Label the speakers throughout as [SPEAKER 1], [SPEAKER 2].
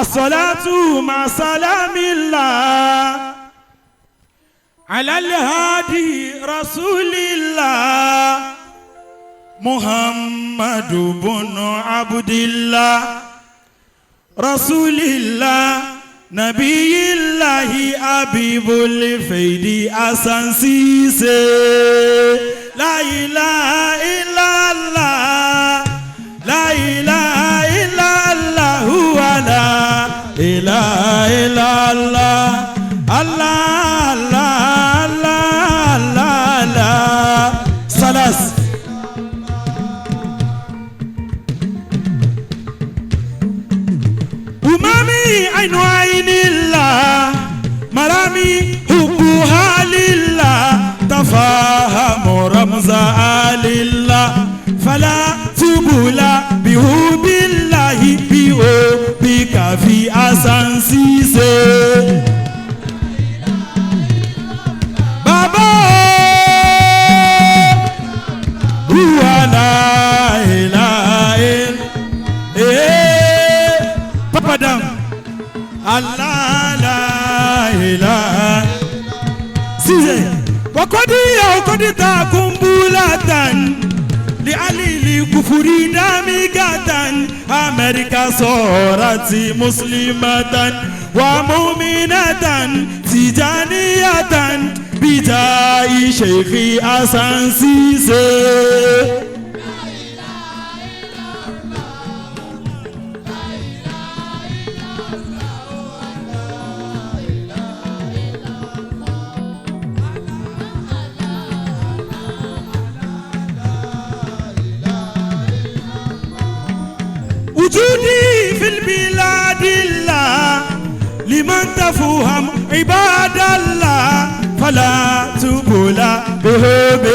[SPEAKER 1] الصلاة مع سلام الله على الهادي رسول الله محمد بن عبد الله رسول الله نبي الله حبيب الفيد حسن سيسي لا إله إلا الله لا إله إلا الله هو لا إله إلا الله الله الله الله الله الله سلاس أمامي عين عين الله مرامي حبها لله تفاهم رمز آل الله فلا تبولا بحب الله بك في أسانسيسي بابا هو لا إله إلا بابا دم الله لا إله سيسي وقد تكون بولاتان لعلي كفري داميغة أمريكا صارت مسلمة ومؤمنة تجانية بجاي شيخ حسن سيسي وجودي في البلاد الله لمن تفهم عباد الله فلا تبولا بحب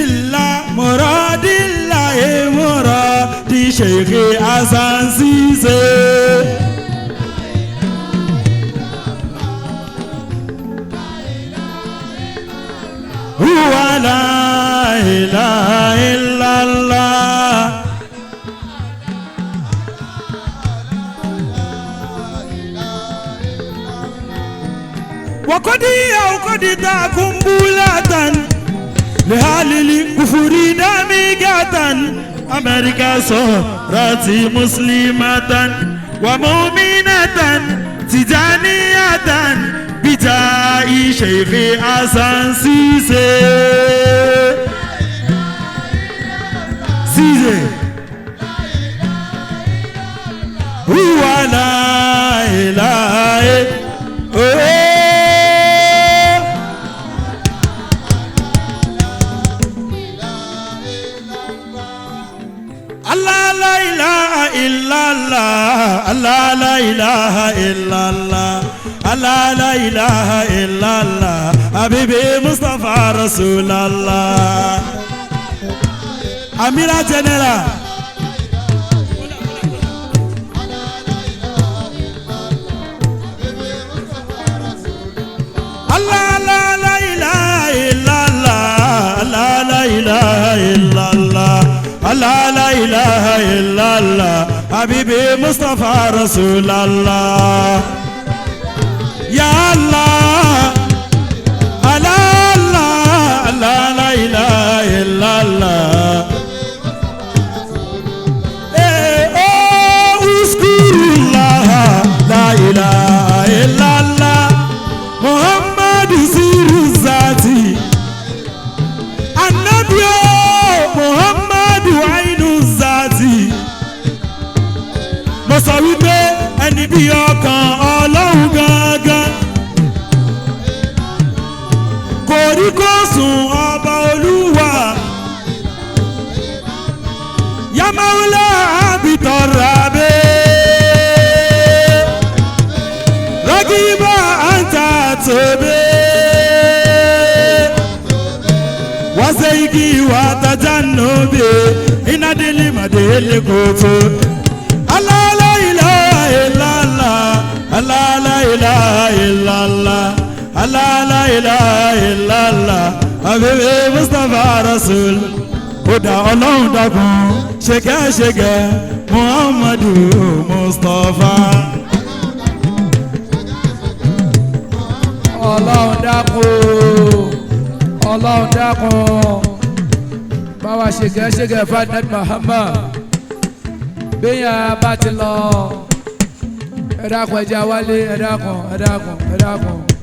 [SPEAKER 1] الله مراد الله مراد شيخ حسن سيسي هو لا إله إلا الله وقد تكون بولة لحال الكفر داميغة أمريكا صارت مسلمة ومؤمنة تجانية بجاي شيخ حسن سيسي هو لا إله إلا الله لا إله إلا الله الله لا إله إلا الله الله لا إله إلا الله حبيبي مصطفى رسول الله أميرة جنرال الله لا إله إلا الله الله لا إله إلا الله الله لا إله إلا الله حبيبي مصطفى رسول الله يا الله الله الله الله لا إله إلا الله اذكر الله لا إله إلا الله محمد سر الذاتي النبي محمد عين الذاتي mo sọ wípé ẹni bí ọkàn ọlọ́run gangan kò rí kó sùn ọba olúwa yamawula abitọrabe rọgìbà anta tobe waseyigi watajannobe inadili madele koto. Allah la ilaha illallah Allah la ilaha illallah Allah la ilaha illallah Habibi Mustafa Rasul Oda Ọlọ́run dákun ṣẹ̀gẹ́ Muhammadu Mustapha.
[SPEAKER 2] Ọlọ́run dákun Ọlọ́run dákun báwa ṣègẹ́ fadad Muhammad bẹ́yàn bá ti lọ ẹ dákun ẹja wálé ẹ dákun.